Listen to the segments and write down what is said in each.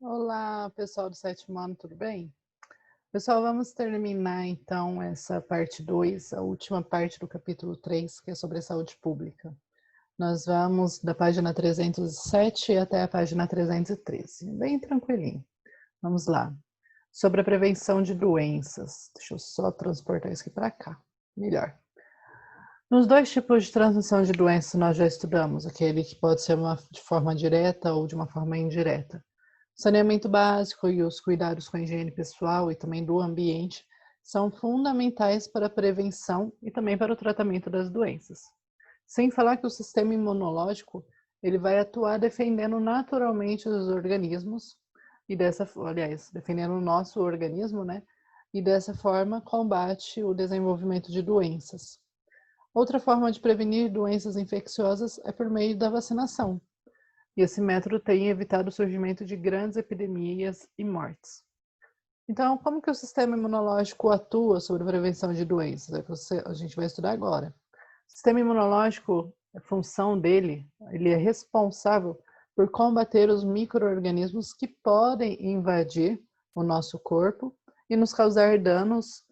Olá, pessoal do sétimo ano, tudo bem? Pessoal, vamos terminar então essa parte 2, a última parte do capítulo 3, que é sobre a saúde pública. Nós vamos da página 307 até a página 313, bem tranquilinho. Vamos lá. Sobre a prevenção de doenças. Deixa eu só transportar isso aqui para cá. Melhor. Nos dois tipos de transmissão de doenças nós já estudamos, aquele que pode ser de forma direta ou de uma forma indireta. O saneamento básico e os cuidados com a higiene pessoal e também do ambiente são fundamentais para a prevenção e também para o tratamento das doenças. Sem falar que o sistema imunológico ele vai atuar defendendo naturalmente os organismos e defendendo o nosso organismo, né? E dessa forma combate o desenvolvimento de doenças. Outra forma de prevenir doenças infecciosas é por meio da vacinação. E esse método tem evitado o surgimento de grandes epidemias e mortes. Então, como que o sistema imunológico atua sobre a prevenção de doenças? É que a gente vai estudar agora. O sistema imunológico, a função dele, ele é responsável por combater os micro-organismos que podem invadir o nosso corpo e nos causar danos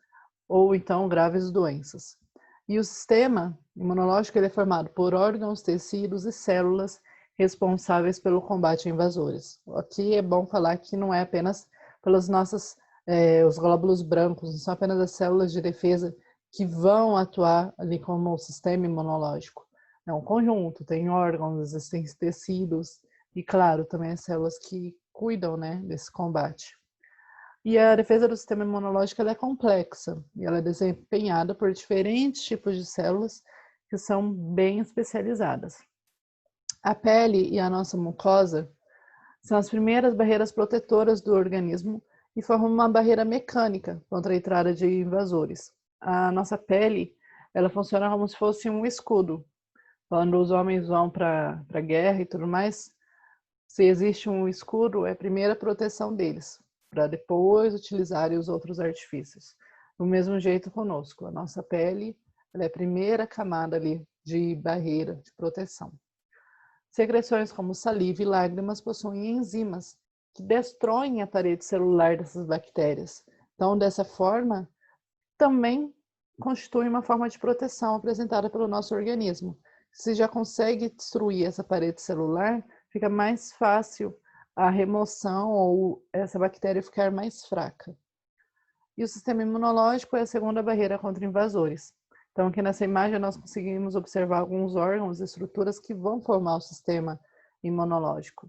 ou então graves doenças. E o sistema imunológico ele é formado por órgãos, tecidos e células responsáveis pelo combate a invasores. Aqui é bom falar que não é apenas pelas os glóbulos brancos, não são apenas as células de defesa que vão atuar ali como o sistema imunológico. É um conjunto, tem órgãos, existem tecidos e, claro, também as células que cuidam, né, desse combate. E a defesa do sistema imunológico ela é complexa e ela é desempenhada por diferentes tipos de células que são bem especializadas. A pele e a nossa mucosa são as primeiras barreiras protetoras do organismo e formam uma barreira mecânica contra a entrada de invasores. A nossa pele ela funciona como se fosse um escudo. Quando os homens vão para a guerra e tudo mais, se existe um escudo, é a primeira proteção deles, para depois utilizarem os outros artifícios. Do mesmo jeito conosco, a nossa pele ela é a primeira camada ali de barreira, de proteção. Secreções como saliva e lágrimas possuem enzimas que destroem a parede celular dessas bactérias. Então, dessa forma, também constitui uma forma de proteção apresentada pelo nosso organismo. Se já consegue destruir essa parede celular, fica mais fácil a remoção ou essa bactéria ficar mais fraca. E o sistema imunológico é a segunda barreira contra invasores. Então, aqui nessa imagem nós conseguimos observar alguns órgãos e estruturas que vão formar o sistema imunológico.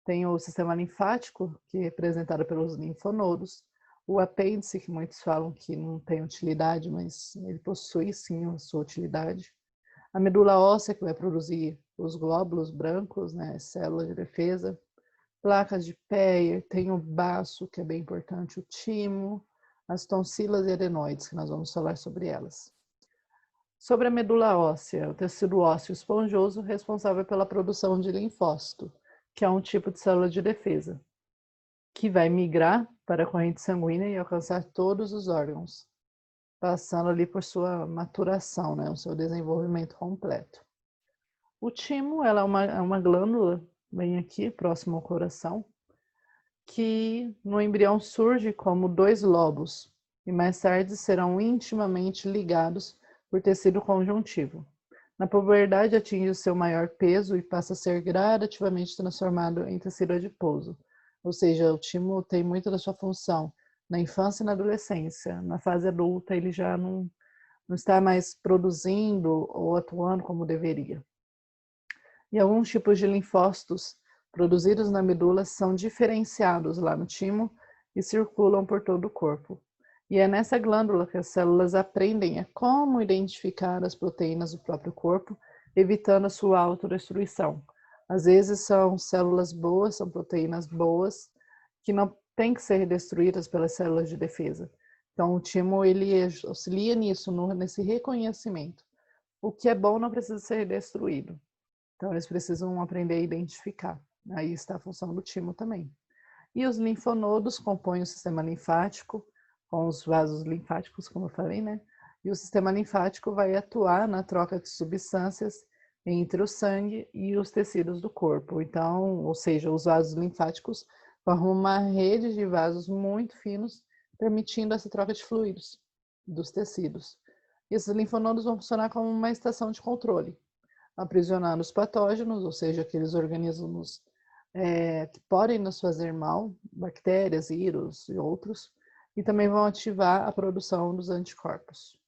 Tem o sistema linfático, que é representado pelos linfonodos, o apêndice, que muitos falam que não tem utilidade, mas ele possui sim a sua utilidade. A medula óssea, que vai produzir os glóbulos brancos, né, as células de defesa. Placas de Peyer, tem o baço, que é bem importante, o timo, as tonsilas e adenoides, que nós vamos falar sobre elas. Sobre a medula óssea, o tecido ósseo esponjoso responsável pela produção de linfócito, que é um tipo de célula de defesa, que vai migrar para a corrente sanguínea e alcançar todos os órgãos, passando ali por sua maturação, né, o seu desenvolvimento completo. O timo, ela é uma glândula, bem aqui, próximo ao coração, que no embrião surge como dois lobos e mais tarde serão intimamente ligados por tecido conjuntivo. Na puberdade atinge o seu maior peso e passa a ser gradativamente transformado em tecido adiposo. Ou seja, o timo tem muito da sua função na infância e na adolescência. Na fase adulta ele já não está mais produzindo ou atuando como deveria. E alguns tipos de linfócitos produzidos na medula são diferenciados lá no timo e circulam por todo o corpo. E é nessa glândula que as células aprendem a como identificar as proteínas do próprio corpo, evitando a sua autodestruição. Às vezes são células boas, são proteínas boas, que não têm que ser destruídas pelas células de defesa. Então o timo ele auxilia nisso, nesse reconhecimento. O que é bom não precisa ser destruído. Então, eles precisam aprender a identificar. Aí está a função do timo também. E os linfonodos compõem o sistema linfático, com os vasos linfáticos, como eu falei, né? E o sistema linfático vai atuar na troca de substâncias entre o sangue e os tecidos do corpo. Então, ou seja, os vasos linfáticos Forma uma rede de vasos muito finos, permitindo essa troca de fluidos dos tecidos. E esses linfonodos vão funcionar como uma estação de controle, aprisionando os patógenos, ou seja, aqueles organismos que podem nos fazer mal, bactérias, vírus e outros, e também vão ativar a produção dos anticorpos.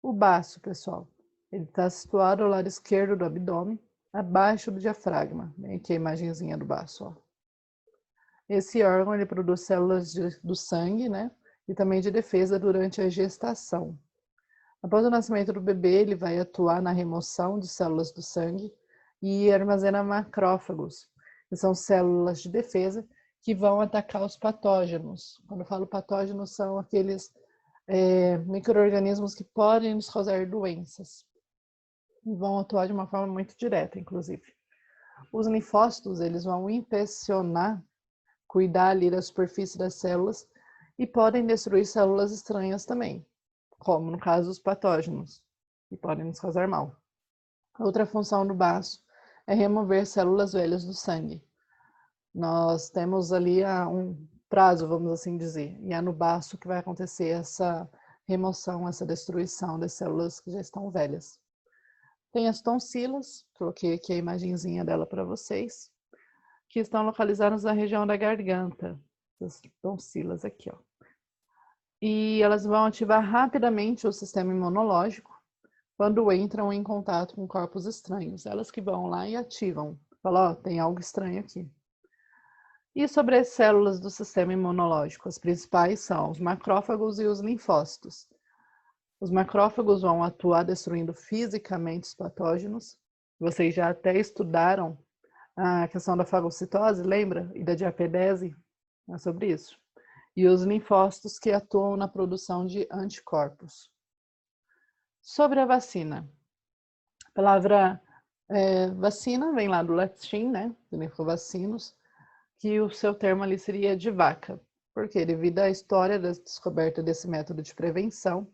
O baço, pessoal, ele está situado ao lado esquerdo do abdômen, abaixo do diafragma, aqui a imagenzinha do baço, ó. Esse órgão ele produz células do sangue, né? E também de defesa durante a gestação. Após o nascimento do bebê, ele vai atuar na remoção de células do sangue e armazena macrófagos, que são células de defesa que vão atacar os patógenos. Quando eu falo patógenos, são aqueles micro-organismos que podem nos causar doenças. E vão atuar de uma forma muito direta, inclusive. Os linfócitos, eles vão inspecionar, cuidar ali da superfície das células e podem destruir células estranhas também, como no caso dos patógenos, que podem nos causar mal. Outra função do baço é remover células velhas do sangue. Nós temos ali um prazo, vamos assim dizer, e é no baço que vai acontecer essa remoção, essa destruição das células que já estão velhas. Tem as tonsilas, coloquei aqui a imagenzinha dela para vocês, que estão localizadas na região da garganta, as tonsilas aqui, ó. E elas vão ativar rapidamente o sistema imunológico quando entram em contato com corpos estranhos. Elas que vão lá e ativam. Falam, ó, tem algo estranho aqui. E sobre as células do sistema imunológico, as principais são os macrófagos e os linfócitos. Os macrófagos vão atuar destruindo fisicamente os patógenos. Vocês já até estudaram a questão da fagocitose, lembra? E da diapedese, é sobre isso. E os linfócitos que atuam na produção de anticorpos. Sobre a vacina. A palavra vacina vem lá do latim, né? Do linfovacinos, que o seu termo ali seria de vaca. Porque devido à história da descoberta desse método de prevenção,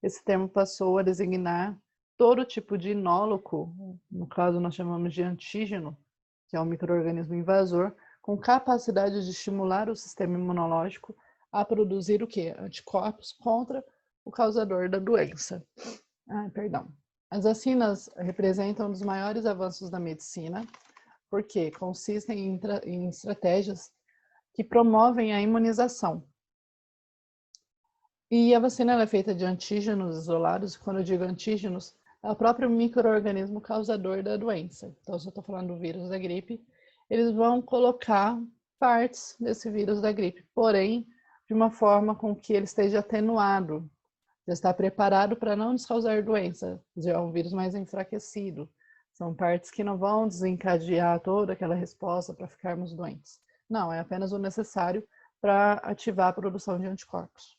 esse termo passou a designar todo tipo de inóloco, no caso nós chamamos de antígeno, que é um micro-organismo invasor, com capacidade de estimular o sistema imunológico a produzir o quê? Anticorpos contra o causador da doença. As vacinas representam um dos maiores avanços da medicina, porque consistem em estratégias que promovem a imunização. E a vacina é feita de antígenos isolados, e quando eu digo antígenos, é o próprio micro-organismo causador da doença. Então, se eu estou falando do vírus da gripe, eles vão colocar partes desse vírus da gripe, porém, de uma forma com que ele esteja atenuado, já está preparado para não nos causar doença, já é um vírus mais enfraquecido. São partes que não vão desencadear toda aquela resposta para ficarmos doentes. Não, é apenas o necessário para ativar a produção de anticorpos.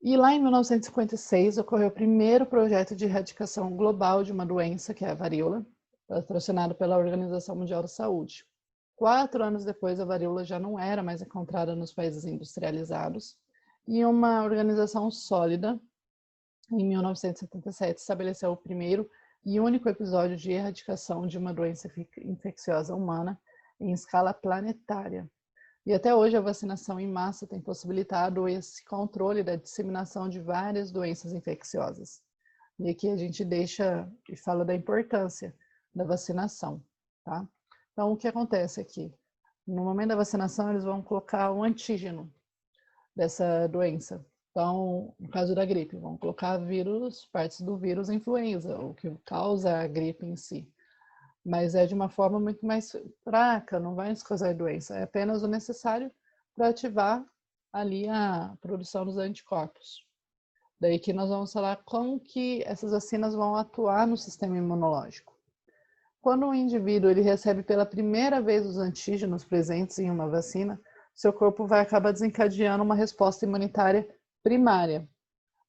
E lá em 1956 ocorreu o primeiro projeto de erradicação global de uma doença, que é a varíola, patrocinado pela Organização Mundial da Saúde. 4 anos depois, a varíola já não era mais encontrada nos países industrializados, e uma organização sólida, em 1977, estabeleceu o primeiro e único episódio de erradicação de uma doença infecciosa humana em escala planetária. E até hoje a vacinação em massa tem possibilitado esse controle da disseminação de várias doenças infecciosas. E aqui a gente deixa e fala da importância da vacinação, tá? Então, o que acontece aqui? No momento da vacinação, eles vão colocar um antígeno dessa doença. Então, no caso da gripe, vão colocar vírus, partes do vírus influenza, o que causa a gripe em si. Mas é de uma forma muito mais fraca, não vai nos causar doença. É apenas o necessário para ativar ali a produção dos anticorpos. Daí que nós vamos falar como que essas vacinas vão atuar no sistema imunológico. Quando o indivíduo ele recebe pela primeira vez os antígenos presentes em uma vacina, seu corpo vai acabar desencadeando uma resposta imunitária primária,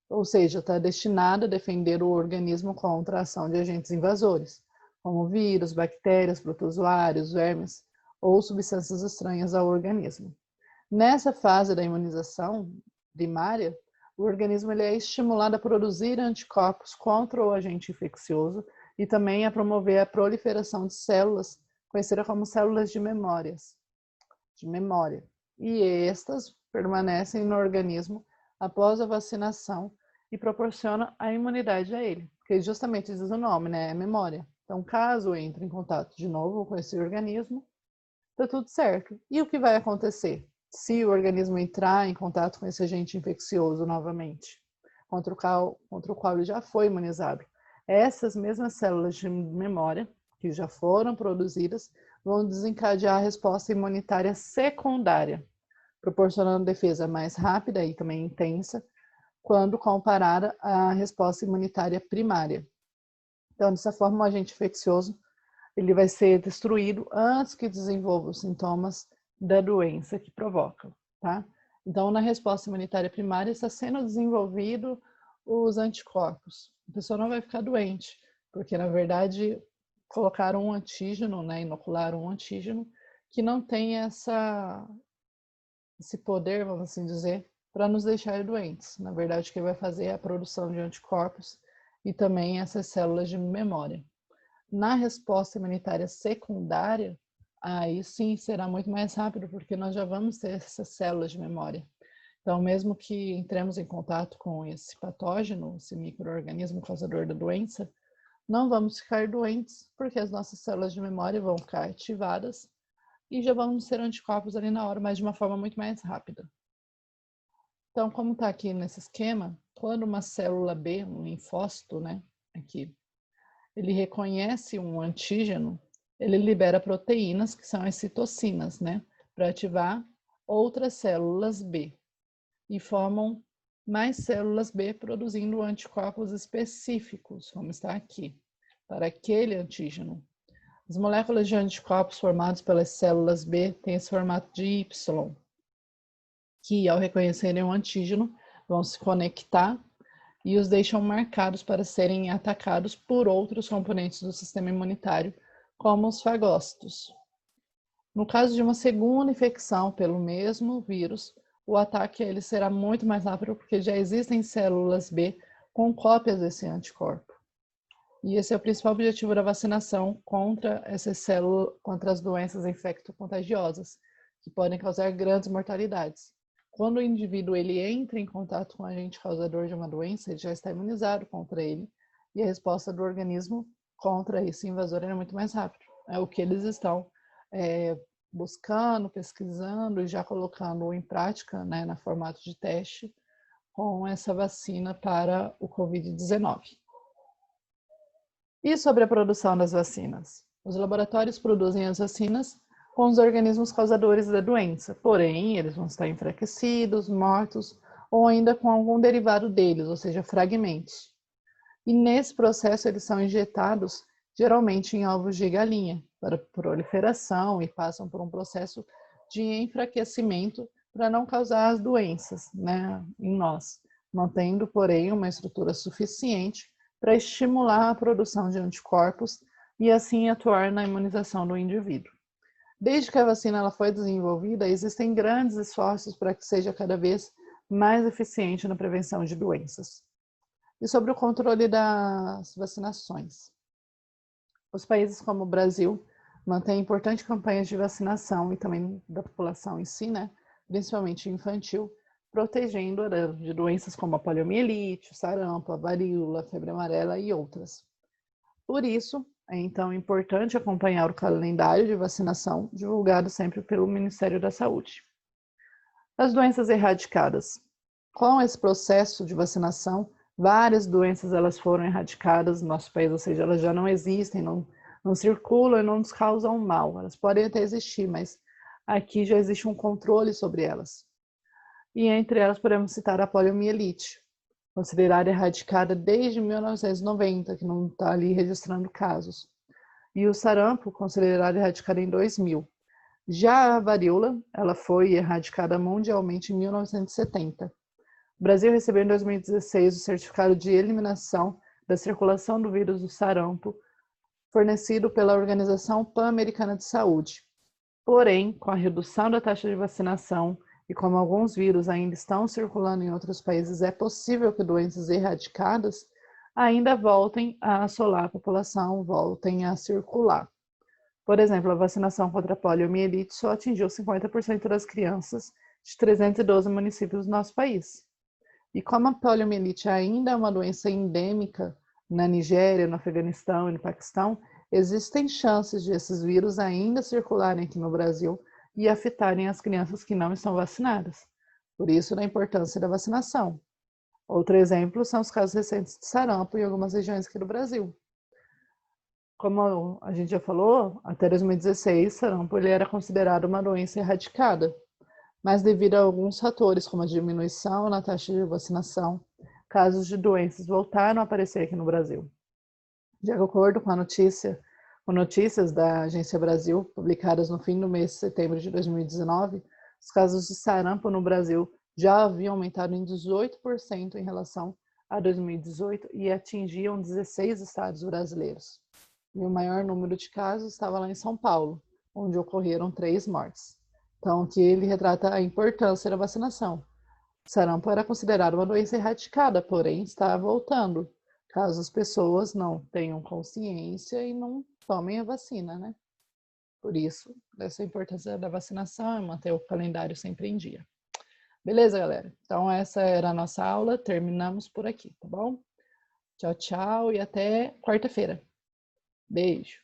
ou seja, está destinada a defender o organismo contra a ação de agentes invasores, como vírus, bactérias, protozoários, vermes ou substâncias estranhas ao organismo. Nessa fase da imunização primária, o organismo ele é estimulado a produzir anticorpos contra o agente infeccioso e também a promover a proliferação de células conhecida como células de memória. E estas permanecem no organismo após a vacinação e proporcionam a imunidade a ele, porque justamente diz o nome, né? É memória. Então, caso entre em contato de novo com esse organismo, tá tudo certo. E o que vai acontecer se o organismo entrar em contato com esse agente infeccioso novamente, contra o qual ele já foi imunizado? Essas mesmas células de memória, que já foram produzidas, vão desencadear a resposta imunitária secundária, proporcionando defesa mais rápida e também intensa, quando comparada à resposta imunitária primária. Então, dessa forma, o agente infeccioso ele vai ser destruído antes que desenvolva os sintomas da doença que provoca, tá? Então, na resposta imunitária primária, está sendo desenvolvido os anticorpos. A pessoa não vai ficar doente, porque, na verdade, colocaram um antígeno, né, inocularam um antígeno que não tem esse poder, vamos assim dizer, para nos deixar doentes. Na verdade, o que vai fazer é a produção de anticorpos e também essas células de memória. Na resposta imunitária secundária, aí sim será muito mais rápido, porque nós já vamos ter essas células de memória. Então, mesmo que entremos em contato com esse patógeno, esse micro-organismo causador da doença, não vamos ficar doentes, porque as nossas células de memória vão ficar ativadas e já vamos ter anticorpos ali na hora, mas de uma forma muito mais rápida. Então, como está aqui nesse esquema, quando uma célula B, um linfócito, né, aqui, ele reconhece um antígeno, ele libera proteínas, que são as citocinas, né, para ativar outras células B e formam mais células B produzindo anticorpos específicos, como está aqui, para aquele antígeno. As moléculas de anticorpos formadas pelas células B têm esse formato de Y, que ao reconhecerem um antígeno vão se conectar e os deixam marcados para serem atacados por outros componentes do sistema imunitário, como os fagócitos. No caso de uma segunda infecção pelo mesmo vírus, o ataque a ele será muito mais rápido, porque já existem células B com cópias desse anticorpo. E esse é o principal objetivo da vacinação contra essas células, contra as doenças infecto-contagiosas, que podem causar grandes mortalidades. Quando o indivíduo ele entra em contato com o agente causador de uma doença, ele já está imunizado contra ele, e a resposta do organismo contra esse invasor é muito mais rápida. É o que eles estão buscando, pesquisando e já colocando em prática, né, na formato de teste, com essa vacina para o Covid-19. E sobre a produção das vacinas? Os laboratórios produzem as vacinas com os organismos causadores da doença, porém, eles vão estar enfraquecidos, mortos ou ainda com algum derivado deles, ou seja, fragmentos. E nesse processo eles são injetados geralmente em ovos de galinha para proliferação e passam por um processo de enfraquecimento para não causar as doenças, né, em nós, mantendo, porém, uma estrutura suficiente para estimular a produção de anticorpos e assim atuar na imunização do indivíduo. Desde que a vacina ela foi desenvolvida, existem grandes esforços para que seja cada vez mais eficiente na prevenção de doenças. E sobre o controle das vacinações. Os países como o Brasil mantêm importantes campanhas de vacinação e também da população em si, né, principalmente infantil, protegendo de doenças como a poliomielite, o sarampo, a varíola, a febre amarela e outras. Por isso, é então importante acompanhar o calendário de vacinação divulgado sempre pelo Ministério da Saúde. As doenças erradicadas. Com esse processo de vacinação, várias doenças elas foram erradicadas no nosso país, ou seja, elas já não existem, não circulam e não nos causam mal. Elas podem até existir, mas aqui já existe um controle sobre elas. E entre elas podemos citar a poliomielite, considerada erradicada desde 1990, que não está ali registrando casos. E o sarampo, considerado erradicado em 2000. Já a varíola, ela foi erradicada mundialmente em 1970. O Brasil recebeu em 2016 o certificado de eliminação da circulação do vírus do sarampo, fornecido pela Organização Pan-Americana de Saúde. Porém, com a redução da taxa de vacinação e como alguns vírus ainda estão circulando em outros países, é possível que doenças erradicadas ainda voltem a assolar a população, voltem a circular. Por exemplo, a vacinação contra a poliomielite só atingiu 50% das crianças de 312 municípios do nosso país. E como a poliomielite ainda é uma doença endêmica na Nigéria, no Afeganistão e no Paquistão, existem chances de esses vírus ainda circularem aqui no Brasil e afetarem as crianças que não estão vacinadas. Por isso, a importância da vacinação. Outro exemplo são os casos recentes de sarampo em algumas regiões aqui do Brasil. Como a gente já falou, até 2016, sarampo ele era considerado uma doença erradicada, mas devido a alguns fatores, como a diminuição na taxa de vacinação, casos de doenças voltaram a aparecer aqui no Brasil. De acordo com notícias da Agência Brasil, publicadas no fim do mês de setembro de 2019, os casos de sarampo no Brasil já haviam aumentado em 18% em relação a 2018 e atingiam 16 estados brasileiros. E o maior número de casos estava lá em São Paulo, onde ocorreram 3 mortes. Então, aqui ele retrata a importância da vacinação. O sarampo era considerado uma doença erradicada, porém está voltando, caso as pessoas não tenham consciência e não tomem a vacina, né? Por isso, essa importância da vacinação é manter o calendário sempre em dia. Beleza, galera? Então, essa era a nossa aula. Terminamos por aqui, tá bom? Tchau, tchau e até quarta-feira. Beijo!